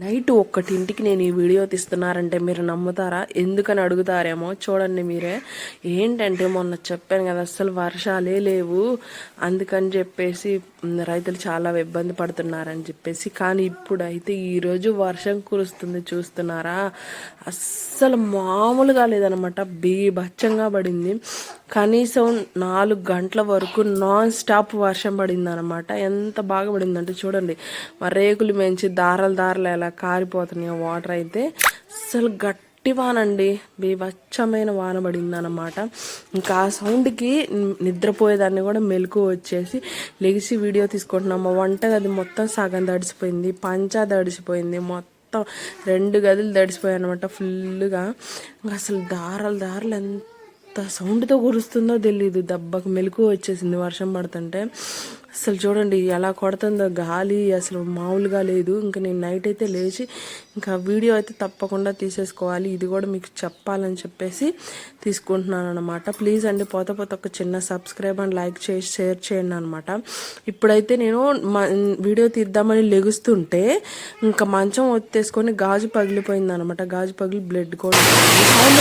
Night 1ంటికి నేను ఈ video తీస్తున్నారంటే మీరు నమ్ముతారా? ఎందుకని అడుగుతారేమో. చూడండి మీరే. ఏంటంటే మొన్న చెప్పాను కదా, అస్సలు వర్షాలే లేవు, అందుకని చెప్పేసి రైతులు చాలా ఇబ్బంది పడుతున్నారని చెప్పేసి. కానీ ఇప్పుడైతే ఈరోజు వర్షం కురుస్తుంది, చూస్తున్నారా? అస్సలు మామూలుగా లేదనమాట, బీభత్సంగా పడింది. కనీసం 4 గంటల వరకు నాన్ స్టాప్ వర్షం పడింది అనమాట. ఎంత బాగా పడిందంటే చూడండి, మా రేకులు మెంచి దారాలు ఎలా కారిపోతున్నాయి వాటర్ అయితే. అసలు గట్టి వానండి, బీభత్సమైన వాన పడింది అనమాట. ఇంకా ఆ సౌండ్కి నిద్రపోయేదాన్ని కూడా మెలకు వచ్చేసి లెగిసి వీడియో తీసుకుంటున్నాము. వంటగది మొత్తం సగం తడిసిపోయింది, పంచా తడిసిపోయింది, మొత్తం 2 గదులు తడిసిపోయాయి అనమాట ఫుల్గా. ఇంకా అసలు దారాలు ఎంత సౌండ్తో కురుస్తుందో తెలియదు. దెబ్బకు మెలకు వచ్చేసింది వర్షం పడుతుంటే. అసలు చూడండి ఎలా కొడుతుందో గాలి, అసలు మామూలుగా లేదు. ఇంకా నేను నైట్ అయితే లేచి ఇంకా వీడియో అయితే తప్పకుండా తీసేసుకోవాలి, ఇది కూడా మీకు చెప్పాలని చెప్పేసి తీసుకుంటున్నాను అనమాట. ప్లీజ్ అండి, పోతే ఒక చిన్న సబ్స్క్రైబ్ అండ్ లైక్ చేసి షేర్ చేయండి అనమాట. ఇప్పుడైతే నేను వీడియో తీద్దామని లెగుస్తుంటే ఇంకా మంచం ఒత్తేసుకొని గాజు పగిలిపోయింది అనమాట. గాజు పగిలి బ్లడ్ కూడా సౌండ్